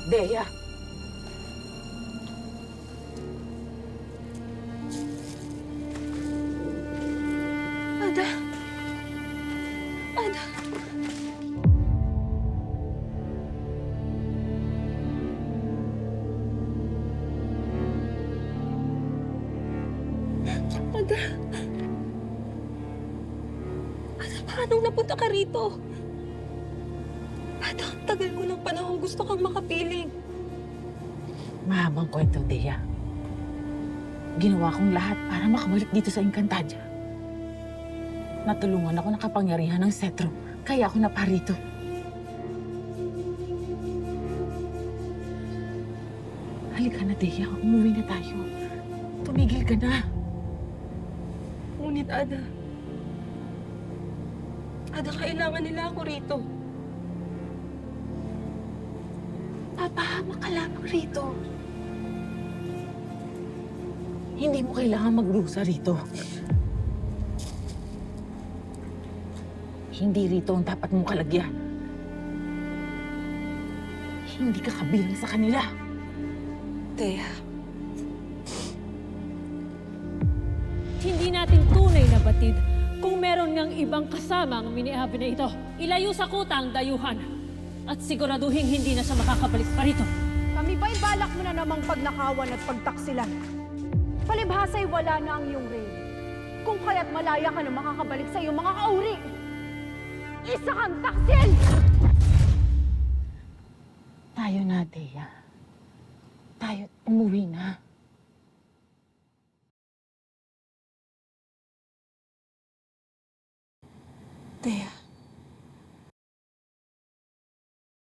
Dea! Ada! Ada! Ada! Ada, paano napunta ka rito? Ada, ang tagal ko ng panahon gusto kang makapiling. Mahabang kwento, Dea. Ginawa kong lahat para makabalik dito sa Encantadia. Natulungan ako ng kapangyarihan ng Cetro, kaya ako naparito. Halika na, Dea. Umuwi na tayo. Tumigil ka na. Ngunit Ada, kailangan nila ako rito. Papahamak ka lamang rito. Hindi mo kailangan magdusa rito. Hindi rito ang dapat mong kalagyan. Hindi ka kabilang sa kanila. Dea. Hindi natin tunay na batid kung meron ngang ibang kasama ang miniabi na ito. Ilayo sa kuta ang dayuhan at siguraduhin hindi na siya makakabalik pa rito. Kami ba'y balak mo na namang pagnakawan at pagtaksilan? Palibhasa'y wala na ang iyong rey. Kung kaya't malaya ka na makakabalik sa iyong mga kauri. Isa kang taksil! Tayo na, Dea. Tayo, umuwi na. Dea.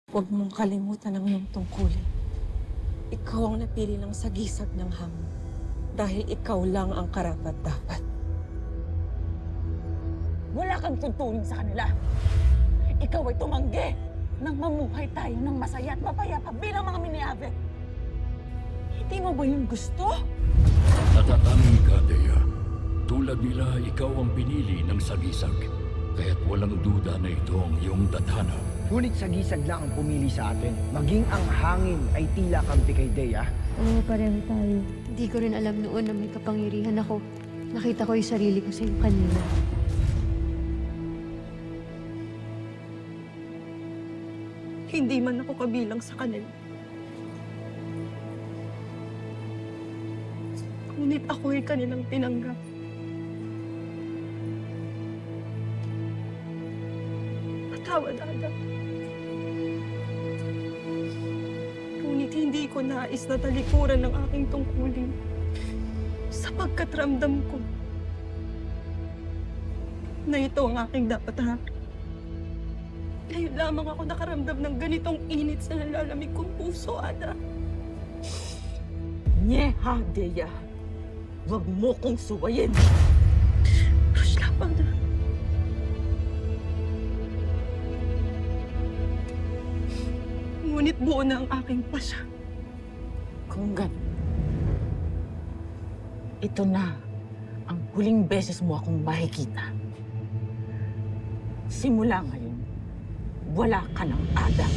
Huwag mong kalimutan ang iyong tungkulin. Ikaw ang napili ng sagisag ng hamon. Dahil ikaw lang ang karapat-dapat. Wala kang tuntunin sa kanila. Ikaw ay tumanggi nang mamuhay tayo ng masaya at mapayapa bilang mga miniabe. Hindi mo ba yun gusto? Natatangi ka, Dea. Tulad nila, ikaw ang pinili ng sagisag. Kaya't walang duda na ito ang iyong tadhana. Ngunit sagisag lang ang pumili sa atin. Maging ang hangin ay tila kampi kay Dea. Oo, pareho tayo. Hindi ko rin alam noon na may kapangyarihan ako. Nakita ko yung sarili ko sa iyo kanina. Hindi man ako kabilang sa kanila. Ngunit ako'y kanilang tinanggap. Patawad, Ada. Ngunit hindi ko nais na talikuran ng aking tungkulin. Sapagkat ramdam ko na ito ang aking dapat harap. Ngayon lamang ako nakaramdam ng ganitong init sa nalalamig kong puso, Ada. Nyeha, Dea. Huwag mo kong suwayin. Rush lamang na. Ngunit buo na ang aking pasya. Kung gano'n, ito na ang huling beses mo akong makikita. Simula ngayon, wala ka ng Ada.